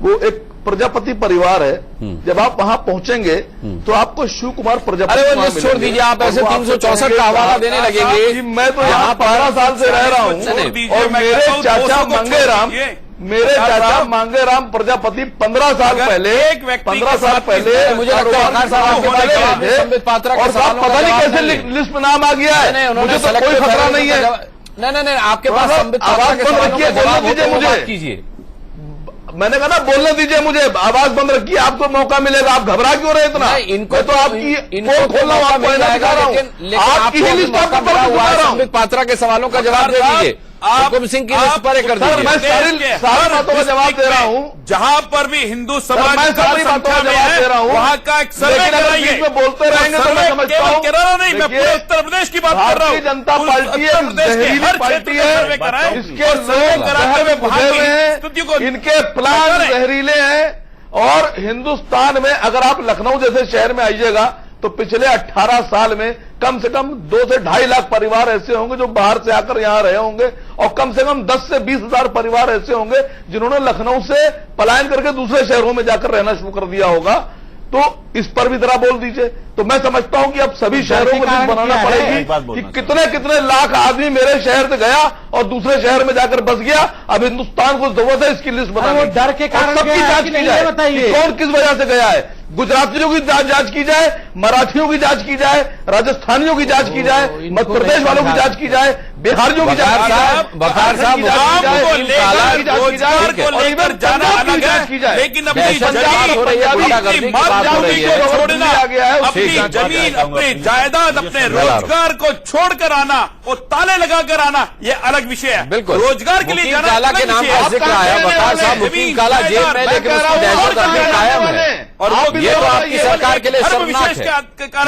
वो एक प्रजापति परिवार है। जब आप वहां पहुंचेंगे तो आपको शिव कुमार प्रजापति। अरे वो लिस्ट छोड़ दीजिए, आप ऐसे 364 का हवाला देने लगेंगे। मैं तो यहाँ 15 साल से रह रहा हूँ, और मेरे चाचा मांगेराम प्रजापति 15 साल पहले मुझे लगता है वकार साहब आपके पास संबित पात्रा के सवालों का पता नहीं जवाब कैसे नहीं। लिस्ट में नाम आ गया है, मुझे तो कोई खतरा नहीं है। नहीं, आपके पास संबित पात्रा के सवालों का जवाब हो तो वो बात कीजिए। मैंने कहा ना, बोलने दीजिए मुझे, आवाज बंद रखिए, आपको मौका मिलेगा। आप घबरा क्यों रहे इतना? इनको तो आपकी खोल रहा हूं, आपको दिखा रहा हूं, आपकी ही लिस्ट आपको मिला हुआ है। संबित पात्रा के सवालों का जवाब दे दीजिए। हुकुम सिंह की लिस्ट पर कर दीजिए। मैं सारी बातों का जवाब दे रहा हूं। जहां पर भी हिंदू समाज मैं सारी बातों का जवाब दे रहा हूं, वहां का एक सर्वे कराइए। में बोलते रहेंगे तो मैं समझता हूं। केरला नहीं, मैं पूरे उत्तर प्रदेश की बात कर रहा हूं। भारतीय जनता पार्टी एक जहरीली पार्टी है, इसके लोग इनके प्लान जहरीले हैं। और हिंदुस्तान में अगर आप लखनऊ जैसे शहर में आइएगा तो पिछले 18 साल में कम से कम 2 से 2.5 लाख परिवार ऐसे होंगे जो बाहर से आकर यहां रहे होंगे, और कम से कम 10 से 20 हजार परिवार ऐसे होंगे जिन्होंने लखनऊ से पलायन करके दूसरे शहरों में जाकर रहना शुरू कर दिया होगा। तो इस पर भी जरा बोल दीजिए। तो मैं समझता हूं कि अब सभी शहरों को लिस्ट बनाना पड़ेगी कि कितने कितने लाख आदमी मेरे शहर से गया और दूसरे शहर में जाकर बस गया। अब हिंदुस्तान को जरूरत है इसकी लिस्ट बनाने की। डर के कारण सबकी जांच की जाए, बताइए कौन किस वजह से गया है। गुजरातियों की जांच की जाए, मराठियों की जांच की जाए, राजस्थानियों की जांच की जाए, मध्य प्रदेश वालों की जांच की जाए, बिहारियों की जांच की जाए, बकार साहब रोजगार को लेकर जाना अलग है, लेकिन अपनी छोड़ना, अपनी जमीन, अपनी जायदाद, अपने रोजगार को छोड़कर आना और ताले लगाकर आना, ये अलग विषय है। बिल्कुल, रोजगार के लिए जाना काला के नाम का जिक्र आया। बकार साहब, मुकीम काला जेल में, लेकिन उसकी दहशत अभी कायम है। और ये तो आपकी सरकार के लिए शर्मनाक है।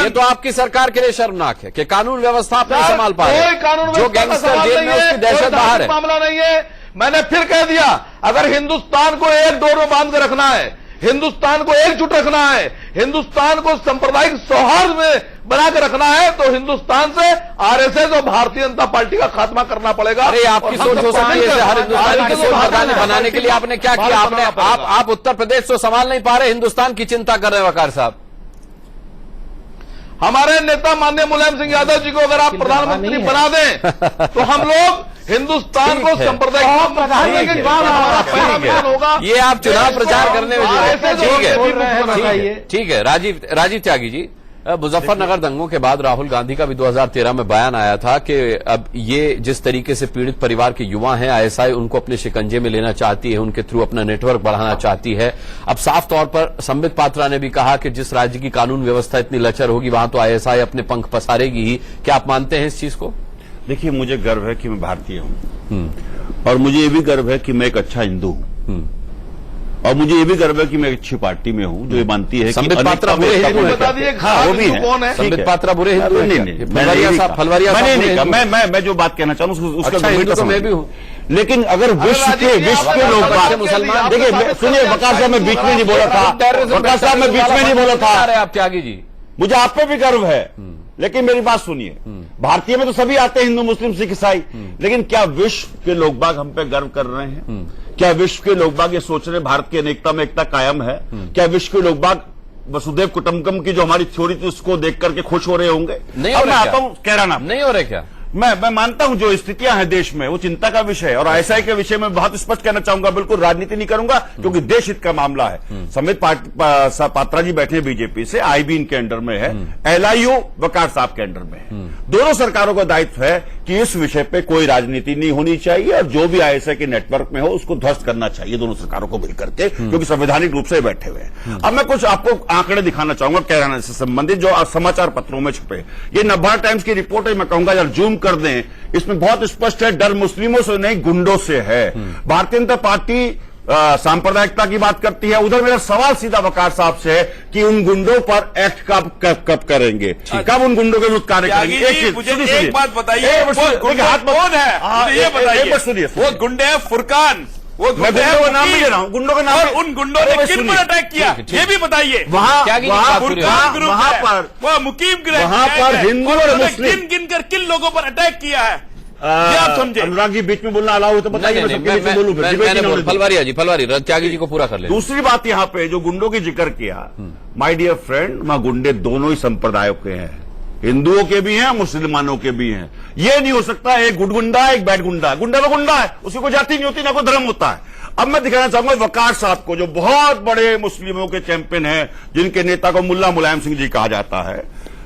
ये तो आपकी सरकार के लिए शर्मनाक है कि कानून व्यवस्था आप नहीं संभाल पा रहे। जो गैंगस्टर जेल में, उसकी दहशत बाहर है। मामला नहीं है। मैंने फिर कह दिया, अगर हिंदुस्तान को एक डोर में बांध कर रखना है, हिंदुस्तान को एकजुट रखना है, हिंदुस्तान को सांप्रदायिक सौहार्द में बनाकर रखना है, तो हिंदुस्तान से आरएसएस और भारतीय जनता पार्टी का खात्मा करना पड़ेगा। अरे आपकी सोच हो सकती है, हर हिंदुस्तानी की सोच बनाने के लिए आपने क्या किया? आप उत्तर प्रदेश तो संभाल नहीं पा रहे, हिंदुस्तान की चिंता कर रहे हैं। वकार साहब, हमारे नेता माननीय मुलायम सिंह यादव जी को अगर आप प्रधानमंत्री बना दें तो हम लोग हिंदुस्तान को सांप्रदायिक प्रधानमंत्री होगा। ये आप चुनाव प्रचार करने में ठीक है। राजीव त्यागी जी, मुजफ्फरनगर दंगों के बाद राहुल गांधी का भी 2013 में बयान आया था कि अब ये जिस तरीके से पीड़ित परिवार के युवा हैं, आईएसआई उनको अपने शिकंजे में लेना चाहती है, उनके थ्रू अपना नेटवर्क बढ़ाना चाहती है। अब साफ तौर पर संबित पात्रा ने भी कहा कि जिस राज्य की कानून व्यवस्था इतनी लचर होगी, वहां तो आईएसआई अपने पंख पसारेगी ही। क्या आप मानते हैं इस चीज को? देखिए, मुझे गर्व है कि मैं भारतीय हूं, और मुझे ये भी गर्व है कि मैं एक अच्छा हिंदू हूं। और मुझे ये भी गर्व है कि मैं एक अच्छी पार्टी में हूं जो ये मानती है कि संबित पात्रा बुरे हिंदू हैं बता दिए हाँ वो भी है। कौन है? संबित पात्रा बुरे हिंदू हैं नहीं क्या? नहीं फलवारिया साहब फलवारिया साहब बुरे हिंदू हैं? मैं जो बात कहना चाहूँ उसका अच्छा, हिंदू तो मैं भी हूँ। लेकिन अगर विश्व के लोग मुसलमान देखिए सुनिए वकार साहब मैं बीच में नहीं बोला था, वकार साहब मैं बीच में नहीं बोला था, आप त्यागी जी मुझे आप पे भी गर्व है, लेकिन मेरी बात सुनिए, भारतीय में तो सभी आते हैं, हिंदू मुस्लिम सिख ईसाई, लेकिन क्या विश्व के लोग बाग हम पे गर्व कर रहे हैं? क्या विश्व के लोग बाग ये सोच रहे भारत की अनेकता में एकता कायम है? क्या विश्व के लोग बाग वसुदेव कुटुंबकम की जो हमारी थ्योरी थी उसको देख करके खुश हो रहे होंगे? अब मैं आता हूं कैराना, नहीं हो रहे क्या? मैं मानता हूं जो स्थितियां हैं देश में वो चिंता का विषय है, और आईएसआई के विषय में बहुत स्पष्ट कहना चाहूंगा, बिल्कुल राजनीति नहीं करूंगा क्योंकि देश हित का मामला है। संबित पात्रा जी बैठे बीजेपी से, आईबी इनके अंडर में है, एलआईयू वकार साहब के अंडर में है। दोनों सरकारों का दायित्व है कि इस विषय पे कोई राजनीति नहीं होनी चाहिए और जो भी आईएसआई के नेटवर्क में हो उसको ध्वस्त करना चाहिए दोनों सरकारों को मिलकर के, क्योंकि संवैधानिक रूप से बैठे हुए हैं। अब मैं कुछ आपको आंकड़े दिखाना चाहूंगा कैराना से संबंधित जो समाचार पत्रों में छपे। ये नवभारत टाइम्स की रिपोर्ट है, मैं कहूंगा यार जूम कर दें, इसमें बहुत स्पष्ट है डर मुस्लिमों से नहीं गुंडों से है। भारतीय जनता पार्टी सांप्रदायिकता की बात करती है। उधर मेरा सवाल सीधा वकार साहब से है कि उन गुंडों पर एक्ट कब करेंगे, कब उन गुंडों के विरुद्ध कार्य करेंगे? मुझे एक बात बताइए, हाथ कौन है ये बताइए? सुनिए, वो गुंडे हैं फुरकान, वो मैं गुंडों का नाम भी ले रहा हूं, गुंडों का नाम, और उन गुंडों ने किन पर अटैक किया ये भी बताइए। वहां फुरकान ग्रुप वहां है, पर वो मुकीम ग्रुप वहां पर हिंदू और मुस्लिम गिन कर किन लोगों पर अटैक किया है ये आप समझे। अनुराग जी बीच में बोलना अलाउ हो तो बताइए, मैं सबके बीच में बोलूं। फलवारिया जी फलवारी त्यागी जी को पूरा कर ले। दूसरी बात यहाँ पे जो गुंडों की जिक्र किया, माय डियर फ्रेंड, वहां गुंडे दोनों ही संप्रदायों के हैं, हिंदुओं के भी हैं मुसलमानों के भी हैं। ये नहीं हो सकता एक गुड गुंडा है एक बैड गुंडा है। गुंडा तो गुंडा है, उसकी कोई जाति नहीं होती ना कोई धर्म होता है। अब मैं दिखाना चाहूंगा वकार साहब को जो बहुत बड़े मुस्लिमों के चैंपियन हैं, जिनके नेता को मुल्ला मुलायम सिंह जी कहा जाता है।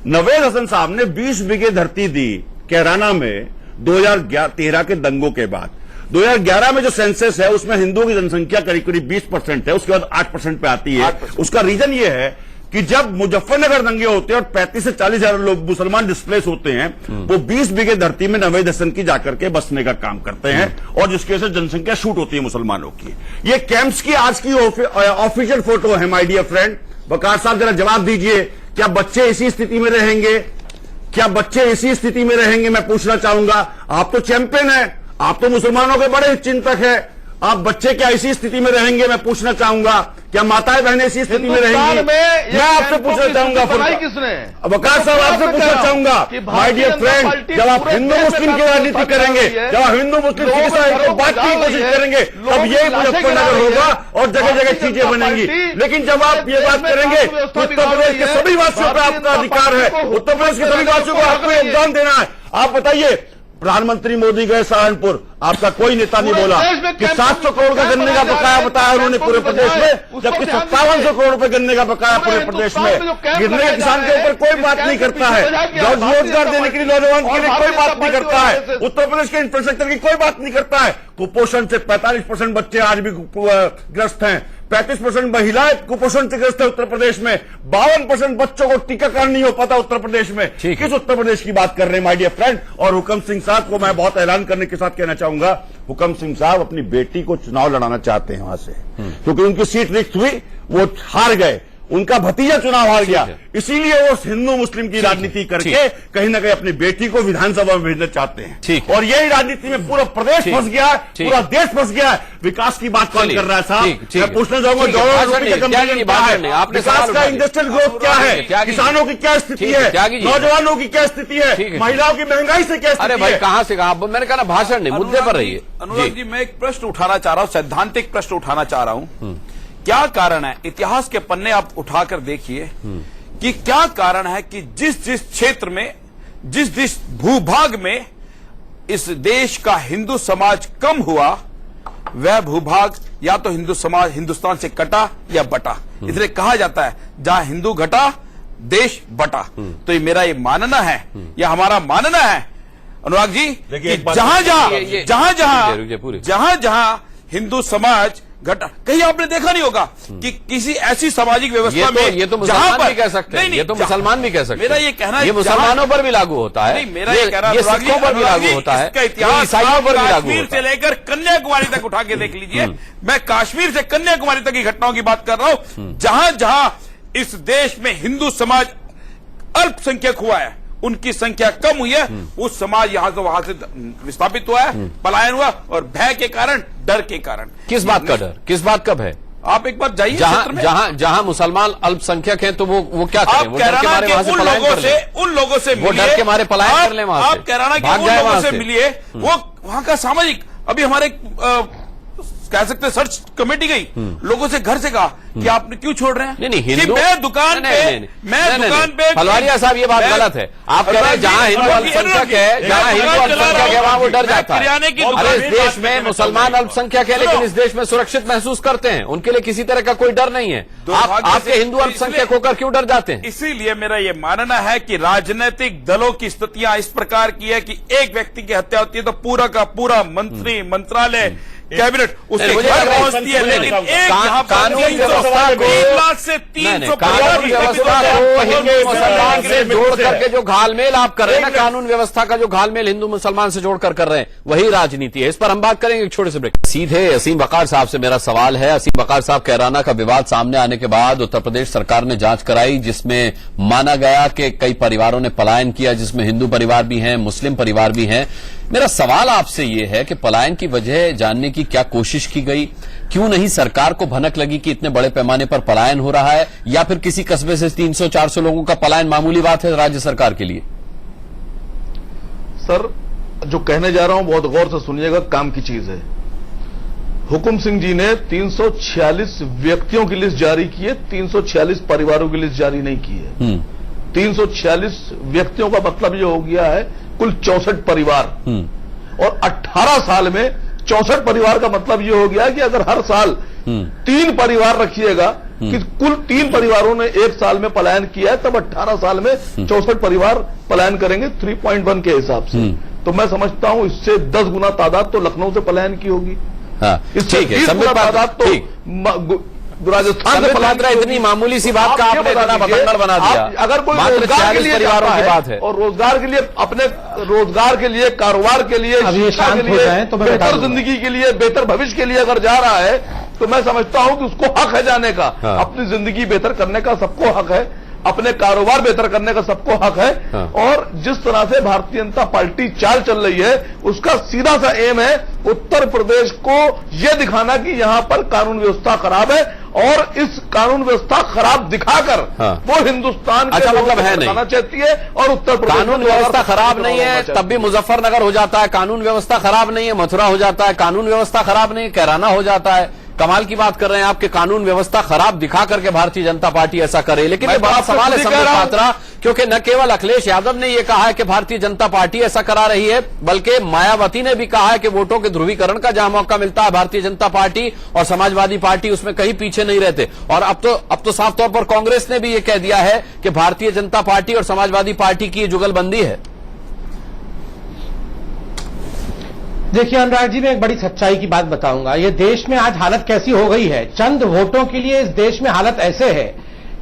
नवेद हसन साहब ने 20 बीघे धरती दी कैराना में 2013 के दंगों के बाद। 2011 में जो सेंसस है उसमें हिंदुओं की जनसंख्या करीब करीब 20% है, उसके बाद 8% पे आती है। उसका रीजन ये है कि जब मुजफ्फरनगर दंगे होते हैं और 35 से 40 हजार लोग मुसलमान डिस्प्लेस होते हैं, वो 20 बीघे धरती में नवेद हसन की जाकर के बसने का काम करते हैं, और जिसकी वजह से जनसंख्या शूट होती है मुसलमानों की। ये कैंप्स की आज की ऑफिशियल फोटो है माय डियर फ्रेंड। वकार साहब जरा जवाब दीजिए, क्या बच्चे इसी स्थिति में रहेंगे? क्या बच्चे इसी स्थिति में रहेंगे? मैं पूछना चाहूंगा। आप तो चैंपियन हैं, आप तो मुसलमानों के बड़े चिंतक हैं, आप बच्चे क्या इसी स्थिति में रहेंगे? मैं पूछना चाहूंगा, क्या माताएं बहनें इसी स्थिति में रहेंगी? मैं आपसे पूछना चाहूंगा, वकार साहब आपसे पूछना चाहूंगा, माय डियर फ्रेंड, जब आप हिंदू मुस्लिम की राजनीति करेंगे, जब आप हिंदू मुस्लिम को बात की कोशिश करेंगे, तब यही मुजफ्फरनगर होगा और जगह जगह चीजें बनेंगी। लेकिन जब आप ये बात करेंगे तो उत्तर प्रदेश के सभी वासियों पर आपका अधिकार है, उत्तर प्रदेश के सभी वासियों को आपको योगदान देना है। आप बताइए, प्रधानमंत्री मोदी गए सहारनपुर, आपका कोई नेता नहीं बोला कि 700 करोड़ का गन्ने का बकाया बताया उन्होंने पूरे प्रदेश में, जबकि 5700 करोड़ रुपए गन्ने का बकाया पूरे प्रदेश में। गिरने के किसान के ऊपर कोई बात नहीं करता है, रोजगार देने के लिए नौजवान के लिए कोई बात नहीं करता है, उत्तर प्रदेश के इंफ्रास्ट्रक्चर की कोई बात नहीं करता है। कुपोषण से 45% बच्चे आज भी ग्रस्त हैं, 35% महिलाएं कुपोषण से ग्रस्त है उत्तर प्रदेश में, 52% बच्चों को टीकाकरण नहीं हो पाता उत्तर प्रदेश में। किस उत्तर प्रदेश की बात कर रहे हैं माय डियर फ्रेंड? और हुकम सिंह साहब को मैं बहुत ऐलान करने के साथ कहना चाहूंगा, हुकम सिंह साहब अपनी बेटी को चुनाव लड़ाना चाहते हैं वहां से, क्योंकि उनकी सीट रिक्त हुई, वो हार गए, उनका भतीजा चुनाव हार गया, इसीलिए वो हिंदू मुस्लिम की राजनीति करके कहीं ना कहीं अपनी बेटी को विधानसभा में भेजना चाहते हैं। और यही राजनीति में पूरा प्रदेश फंस गया है, पूरा देश फंस गया है। विकास की बात कौन कर रहा है साहब? मैं पूछना चाहूंगा, विकास का इंडस्ट्रियल ग्रोथ क्या है, किसानों की क्या स्थिति है, नौजवानों की क्या स्थिति है, महिलाओं की महंगाई से क्या स्थिति है? भाई कहां से कहां? मैंने कहा ना भाषण नहीं, मुद्दे पर रहिए। अनुराग जी, मैं एक प्रश्न उठाना चाह रहा हूं, सैद्धांतिक प्रश्न उठाना चाह रहा हूं। क्या कारण है, इतिहास के पन्ने आप उठाकर देखिए कि क्या कारण है कि जिस जिस क्षेत्र में, जिस जिस भूभाग में इस देश का हिंदू समाज कम हुआ, वह भूभाग या तो हिंदू समाज हिंदुस्तान से कटा या बटा। इसलिए कहा जाता है जहां हिंदू घटा देश बटा। तो ये मेरा ये मानना है, या हमारा मानना है अनुराग जी, कि जहां जहां हिंदू समाज घटना कहीं आपने देखा नहीं होगा कि किसी ऐसी सामाजिक व्यवस्था में ये तो मुसलमान भी कह सकते हैं, ये तो मुसलमान भी कह सकते हैं। मेरा ये कहना है ये मुसलमानों पर भी लागू होता है, नहीं मेरा ये कहना है सिखों पर भी लागू होता है, इसका इतिहास ईसाइयों पर भी लागू कश्मीर होता से लेकर कन्याकुमारी तक उठा के देख लीजिए। मैं कश्मीर से कन्याकुमारी तक की घटनाओं की बात कर रहा हूं, जहां जहां इस देश में हिंदू समाज अल्पसंख्यक हुआ है, उनकी संख्या कम हुई है, उस समाज यहां से वहां से विस्थापित हुआ है, पलायन हुआ, और भय के कारण, डर के कारण। किस बात का डर, किस बात का भय? आप एक बार जाइए जहां मुसलमान अल्पसंख्यक हैं तो वो क्या करें? वो डर के मारे वहां से पलायन कर लें, उन लोगों से वो डर के मारे पलायन कर लें वहां से, आप कैराना के उन लोगों से मिलिए, वो वहां का सामाजिक, अभी हमारे कह सकते सर्च कमेटी गई, लोगों से घर से कहा कि आपने क्यों छोड़ रहे हैं? नहीं हिंदू, मैं दुकान पे फलवारिया साहब ये बात गलत है। आप कह रहे हैं जहां हिंदू अल्पसंख्यक है, जहां हिंदू अल्पसंख्यक है वहां वो डर जाता है। अरे इस देश में मुसलमान अल्पसंख्यक है, लेकिन इस देश में सुरक्षित महसूस करते हैं, उनके लिए किसी तरह का कोई डर नहीं है। आपके हिंदू अल्पसंख्यक होकर क्यों डर जाते हैं? इसीलिए मेरा ये मानना है कि राजनीतिक दलों की स्थितियां इस प्रकार की है कि एक व्यक्ति की हत्या होती है तो पूरा का पूरा मंत्री, मंत्रालय, कैबिनेट उसके घर पहुंचती है, लेकिन एक यहाँ कानून व्यवस्था को 3 लाख से 300 कानून व्यवस्था को हिंदू मुसलमान से जोड़ करके जो घालमेल आप कर रहे हैं ना, कानून व्यवस्था का जो घालमेल हिंदू मुसलमान से जोड़कर कर रहे हैं, वही राजनीति है। इस पर हम बात करेंगे एक छोटे से ब्रेक। सीधे असीम वकार साहब से मेरा सवाल है। असीम वकार साहब, कैराना का विवाद सामने आने के बाद उत्तर प्रदेश सरकार ने जांच कराई, जिसमें माना गया कि कई परिवारों ने पलायन किया, जिसमें हिंदू परिवार भी हैं, मुस्लिम परिवार भी हैं। मेरा सवाल आपसे ये है कि पलायन की वजह जानने की क्या कोशिश की गई? क्यों नहीं सरकार को भनक लगी कि इतने बड़े पैमाने पर पलायन हो रहा है, या फिर किसी कस्बे से 300-400 लोगों का पलायन मामूली बात है राज्य सरकार के लिए? सर, जो कहने जा रहा हूं बहुत गौर से सुनिएगा, काम की चीज है। हुकुम सिंह जी ने 346 व्यक्तियों की लिस्ट जारी की है, 346 परिवारों की लिस्ट जारी नहीं की है। 346 व्यक्तियों का मतलब ये हो गया है कुल 64 परिवार, और 18 साल में 64 परिवार का मतलब ये हो गया कि अगर हर साल 3 परिवार रखिएगा कि कुल 3 परिवारों ने 1 साल में पलायन किया है, तब 18 साल में 64 परिवार पलायन करेंगे 3.1 के हिसाब से। तो मैं समझता हूं इससे 10 गुना तादाद तो लखनऊ से पलायन की होगी। इससे 20 गुना तादाद तो राजस्थान से पलायन। इतनी मामूली सी बात का आपने इतना बतंगड़ बना दिया। अगर कोई रोजगार के लिए परिवारों की बात है, और रोजगार के लिए, अपने रोजगार के लिए, कारोबार के लिए, शिक्षा के लिए, बेहतर जिंदगी के लिए, बेहतर भविष्य के लिए अगर जा रहा है, तो मैं समझता हूं कि उसको हक है जाने का। अपनी जिंदगी बेहतर करने का सबको हक है, अपने कारोबार बेहतर करने का सबको हक है। और जिस तरह से भारतीय जनता पार्टी चाल चल रही है, उसका सीधा सा एम है उत्तर प्रदेश को यह दिखाना कि यहां पर कानून व्यवस्था खराब है, और इस कानून व्यवस्था खराब दिखाकर वो हिंदुस्तान के मतलब है दिखाना चाहती है। और उत्तर प्रदेश कानून व्यवस्था खराब नहीं है तब भी मुजफ्फरनगर हो जाता है, कानून व्यवस्था खराब नहीं है मथुरा हो जाता है, कानून व्यवस्था खराब नहीं है कैराना हो जाता है। कमाल की बात कर रहे हैं आप कि कानून व्यवस्था खराब दिखा करके भारतीय जनता पार्टी ऐसा करे। लेकिन ये बड़ा सवाल है संबित पात्रा, क्योंकि न केवल अखिलेश यादव ने यह कहा है कि भारतीय जनता पार्टी ऐसा करा रही है, बल्कि मायावती ने भी कहा है कि वोटों के ध्रुवीकरण का जहां मौका मिलता है भारतीय जनता पार्टी और समाजवादी पार्टी उसमें कहीं पीछे नहीं रहते। और अब तो साफ तौर पर कांग्रेस ने भी यह कह दिया है कि भारतीय जनता पार्टी और समाजवादी पार्टी की जुगलबंदी है। देखिए अनुराग जी, मैं एक बड़ी सच्चाई की बात बताऊंगा। ये देश में आज हालत कैसी हो गई है, चंद वोटों के लिए इस देश में हालत ऐसे है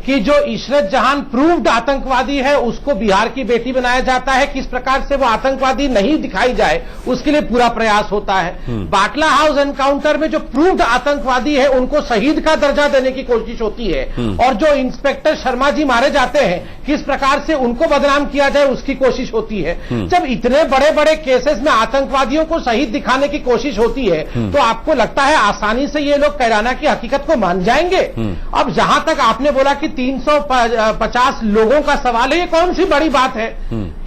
कि जो इशरत जहान प्रूव्ड आतंकवादी है उसको बिहार की बेटी बनाया जाता है। किस प्रकार से वो आतंकवादी नहीं दिखाई जाए उसके लिए पूरा प्रयास होता है। बाटला हाउस एनकाउंटर में जो प्रूव्ड आतंकवादी है उनको शहीद का दर्जा देने की कोशिश होती है, और जो इंस्पेक्टर शर्मा जी मारे जाते हैं किस प्रकार से उनको बदनाम किया जाए उसकी कोशिश होती है। जब इतने बड़े बड़े केसेस में आतंकवादियों को शहीद दिखाने की कोशिश होती है तो आपको लगता है आसानी से ये लोग कैराना की हकीकत को मान जाएंगे? अब जहां तक आपने बोला कि 350 लोगों का सवाल है, ये कौन सी बड़ी बात है?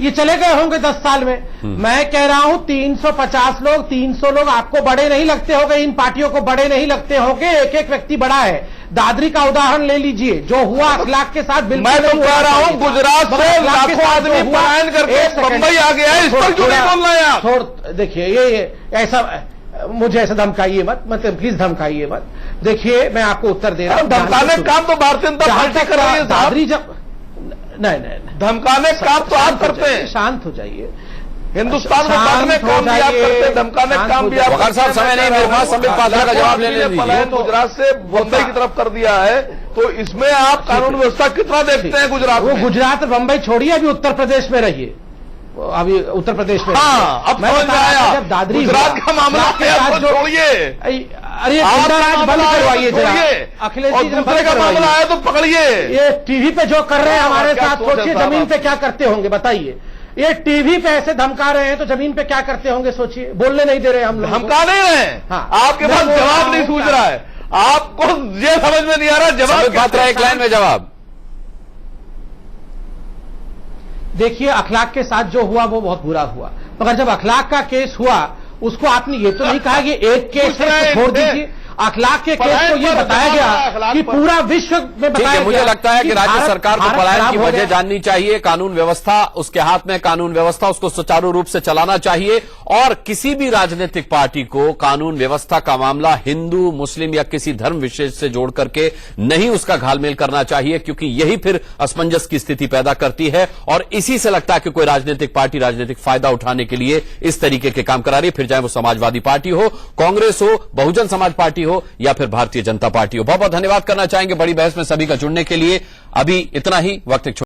ये चले गए होंगे 10 साल में। मैं कह रहा हूं 350 लोग, 300 लोग आपको बड़े नहीं लगते होंगे, इन पार्टियों को बड़े नहीं लगते होंगे, एक एक व्यक्ति बड़ा है। दादरी का उदाहरण ले लीजिए, जो हुआ अखलाक के साथ बिल्कुल। मैं तो कह रहा हूं गुजरात से लाखों आदमी पलायन करके बंबई आ गया है, इस पर क्यों नहीं बोलना यार? छोड़, देखिए ये ऐसा, मुझे ऐसा धमकाइए मत, मतलब प्लीज धमकाइए मत। देखिए मैं आपको उत्तर दे रहा हूं, धमकाने का काम तो भारतीय जनता पार्टी कर रही है। दादरी जब नहीं, धमकाने का काम तो आप करते हैं। शांत हो जाइए। हिंदुस्तान को बांटने का काम भी आप करते हैं, धमकाने का काम भी आप वकार साहब, समय नहीं मेरे पास, संबित पात्रा का जवाब लेने दीजिए। पलायन गुजरात से बम्बई की तरफ कर दिया है, तो इसमें आप कानून व्यवस्था कितना देखते हैं गुजरात वो में? गुजरात बम्बई छोड़िए, अभी उत्तर प्रदेश में रहिए, अभी उत्तर प्रदेश में। हाँ, अब मैं समझ बता में रहा था, आया। जब दादरी गुजरात का मामला के है, साथ तो जो छोड़िए। अरे गुंडा राज बंद करवाइए जरा, अखिलेश और जी दूसरे का मामला है तो पकड़िए। ये टीवी पे जो कर रहे हैं हमारे क्या साथ, सोच है सोचिए साहब जमीन आप? पे क्या करते होंगे, बताइए। ये टीवी पे ऐसे धमका रहे हैं तो जमीन पे क्या करते होंगे, सोचिए। बोलने नहीं दे रहे हम लोग, धमका नहीं रहे हैं। हाँ। आपके पास मैं बोल रहा जवाब नहीं हूं सूझ क्या? रहा है, आपको ये समझ में नहीं आ रहा जवाब संबित पात्रा, एक लाइन में जवाब। देखिए, अखलाक के साथ जो हुआ वो बहुत बुरा हुआ, मगर जब अखलाक का केस हुआ उसको आपने ये तो नहीं कहा कि एक केस है तो छोड़ दीजिए। अखलाक के केस को ये बताया गया कि पूरा विश्व में ठीक बताया है, गया मुझे लगता है कि राज्य भारत- सरकार को भारत पलायन खराब की हो वजह गया। जाननी चाहिए। कानून व्यवस्था उसके हाथ में, कानून व्यवस्था उसको सुचारू रूप से चलाना चाहिए, और किसी भी राजनीतिक पार्टी को कानून व्यवस्था का मामला हिंदू, मुस्लिम या किसी धर्म विशेष से जोड़ करके नहीं उसका घालमेल करना चाहिए, क्योंकि यही फिर असमंजस की स्थिति पैदा करती है। और इसी से लगता है कि कोई राजनीतिक पार्टी राजनीतिक फायदा उठाने के लिए इस तरीके के काम करा रही है, फिर चाहे वो समाजवादी पार्टी हो, कांग्रेस हो, बहुजन समाज पार्टी हो या फिर भारतीय जनता पार्टी हो। बहुत बहुत धन्यवाद करना चाहेंगे बड़ी बहस में सभी का जुड़ने के लिए। अभी इतना ही, वक्त एक